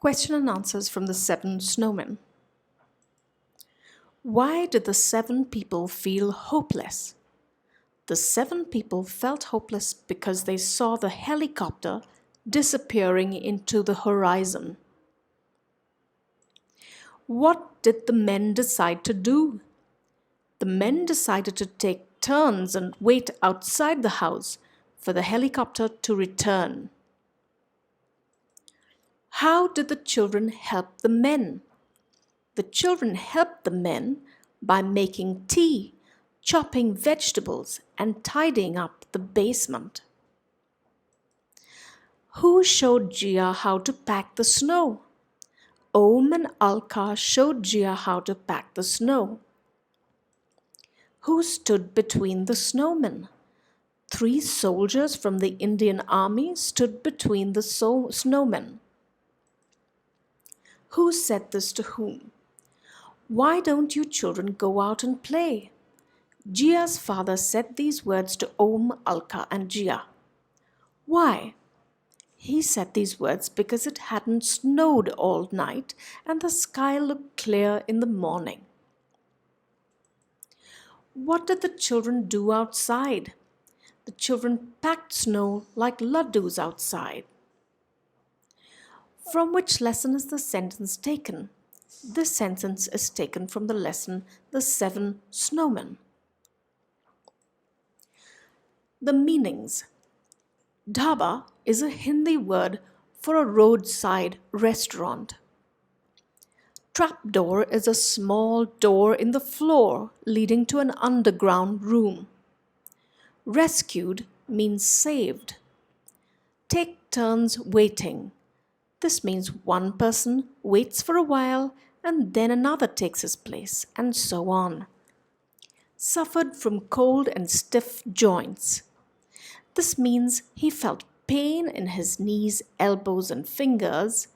Question and answers from the Seven Snowmen. Why did the seven people feel hopeless? The seven people felt hopeless because they saw the helicopter disappearing into the horizon. What did the men decide to do? The men decided to take turns and wait outside the house for the helicopter to return. How did the children help the men? The children helped the men by making tea, chopping vegetables, and tidying up the basement. Who showed Jiya how to pack the snow? Om and Alka showed Jiya how to pack the snow. Who stood between the snowmen? 3 soldiers from the Indian army stood between the snowmen. Who said this to whom? Why don't you children go out and play? Jiya's father said these words to Om, Alka, and Jiya. Why? He said these words because it hadn't snowed all night and the sky looked clear in the morning. What did the children do outside? The children packed snow like laddus outside. From which lesson is the sentence taken? This sentence is taken from the lesson The Seven Snowmen. The meanings. Dhaba is a Hindi word for a roadside restaurant. Trapdoor is a small door in the floor leading to an underground room. Rescued means saved. Take turns waiting. This means one person waits for a while and then another takes his place, and so on. Suffered from cold and stiff joints. This means he felt pain in his knees, elbows, and fingers,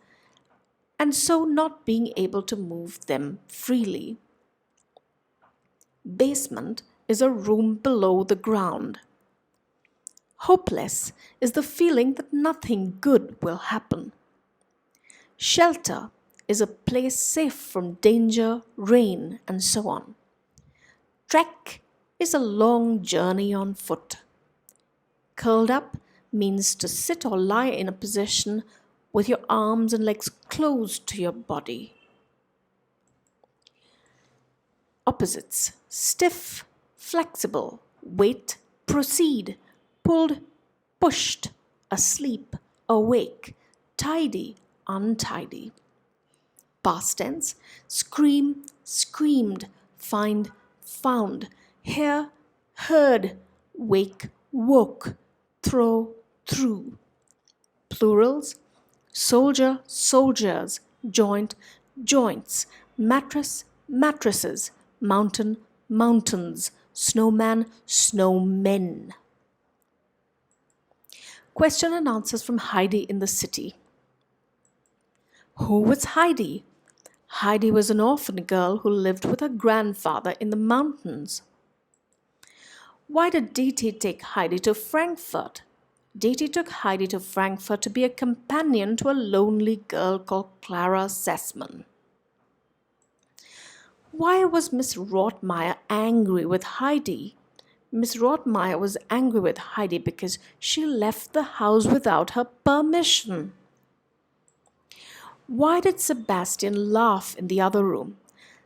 and so not being able to move them freely. Basement is a room below the ground. Hopeless is the feeling that nothing good will happen. Shelter is a place safe from danger, rain, and so on. Trek is a long journey on foot. Curled up means to sit or lie in a position with your arms and legs close to your body. Opposites: stiff, flexible, wait, proceed, pulled, pushed, asleep, awake, tidy, untidy. Past tense: scream, screamed, find, found, hear, heard, wake, woke, throw, threw. Plurals: soldier, soldiers, joint, joints, mattress, mattresses, mountain, mountains, snowman, snowmen. Question and answers from Heidi in the city. Who was Heidi? Heidi was an orphan girl who lived with her grandfather in the mountains. Why did Dorothy take Heidi to Frankfurt? Dorothy took Heidi to Frankfurt to be a companion to a lonely girl called Clara Sessman. Why was Miss Rotmeyer angry with Heidi? Miss Rotmeyer was angry with Heidi because she left the house without her permission. Why did Sebastian laugh in the other room?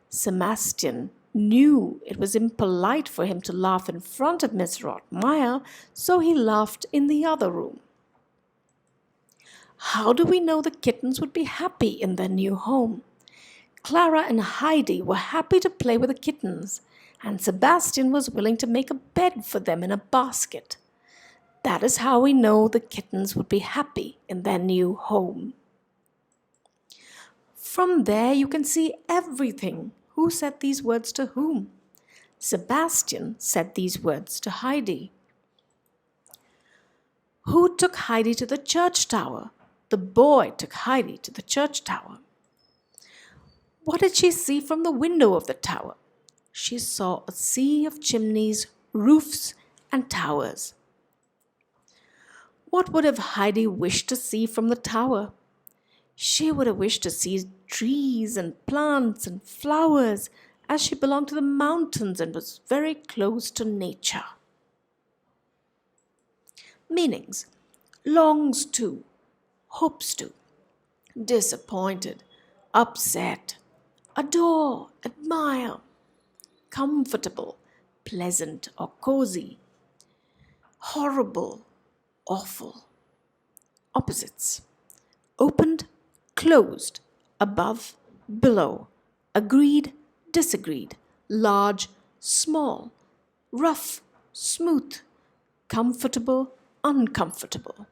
Sebastian knew it was impolite for him to laugh in front of Miss Rotmeyer, so he laughed in the other room. How do we know the kittens would be happy in their new home? Clara and Heidi were happy to play with the kittens, and Sebastian was willing to make a bed for them in a basket. That is how we know the kittens would be happy in their new home. From there you can see everything. Who said these words to whom? Sebastian said these words to Heidi. Who took Heidi to the church tower? The boy took Heidi to the church tower. What did she see from the window of the tower? She saw a sea of chimneys, roofs, and towers. What would have Heidi wished to see from the tower? She would have wished to see trees and plants and flowers, as she belonged to the mountains and was very close to nature. Meanings: longs to, hopes to, disappointed, upset, adore, admire, comfortable, pleasant or cozy, horrible, awful. Opposites: opened, closed, above, below, agreed, disagreed, large, small, rough, smooth, comfortable, uncomfortable.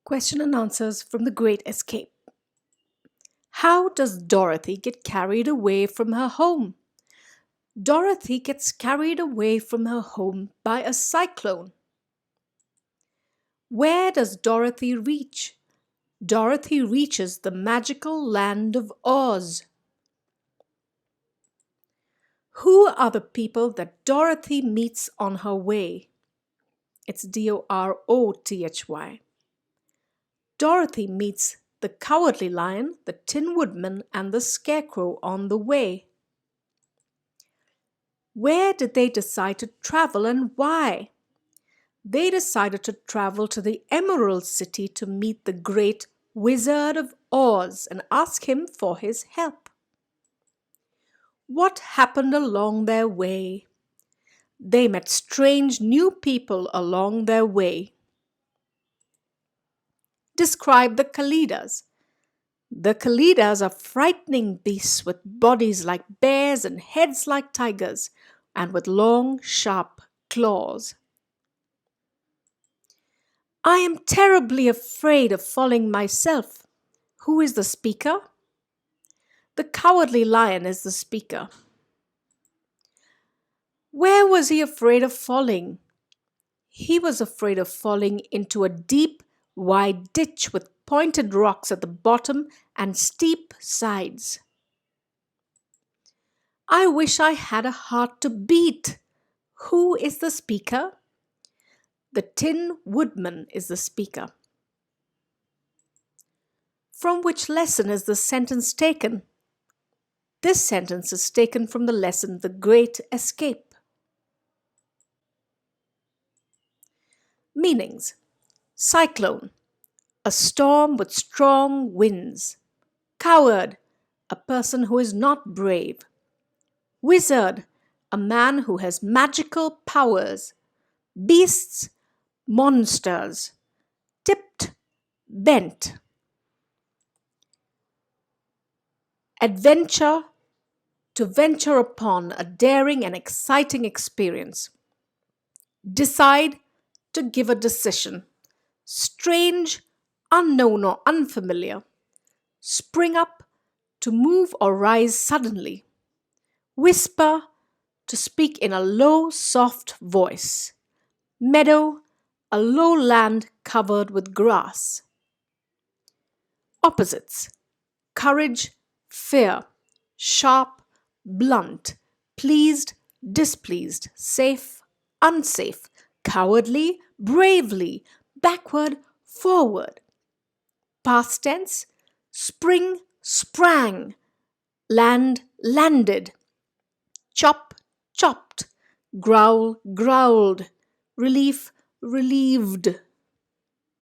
Question and answers from The Great Escape. How does Dorothy get carried away from her home? Dorothy gets carried away from her home by a cyclone. Where does Dorothy reach? Dorothy reaches the magical land of Oz. Who are the people that Dorothy meets on her way? It's Dorothy. Dorothy meets the Cowardly Lion, the Tin Woodman, and the Scarecrow on the way. Where did they decide to travel and why? They decided to travel to the Emerald City to meet the great Wizard of Oz and ask him for his help. What happened along their way? They met strange new people along their way. Describe the Kalidahs. The Kalidahs are frightening beasts with bodies like bears and heads like tigers, and with long, sharp claws. I am terribly afraid of falling myself. Who is the speaker? The Cowardly Lion is the speaker. Where was he afraid of falling? He was afraid of falling into a deep, wide ditch with pointed rocks at the bottom and steep sides. I wish I had a heart to beat. Who is the speaker? The Tin Woodman is the speaker. From which lesson is the sentence taken? This sentence is taken from the lesson The Great Escape. Meanings: cyclone, a storm with strong winds. Coward, a person who is not brave. Wizard, a man who has magical powers. Beasts, monsters. Tipped, bent. Adventure, to venture upon a daring and exciting experience. Decide, to give a decision. Strange, unknown or unfamiliar. Spring up, to move or rise suddenly. Whisper, to speak in a low, soft voice. Meadow, a low land covered with grass. Opposites: courage, fear. Sharp, blunt. Pleased, displeased. Safe, unsafe. Cowardly, bravely. Backward, forward. Past tense: spring, sprang. Land, landed. Chop, chopped. Growl, growled. Relief, relieved.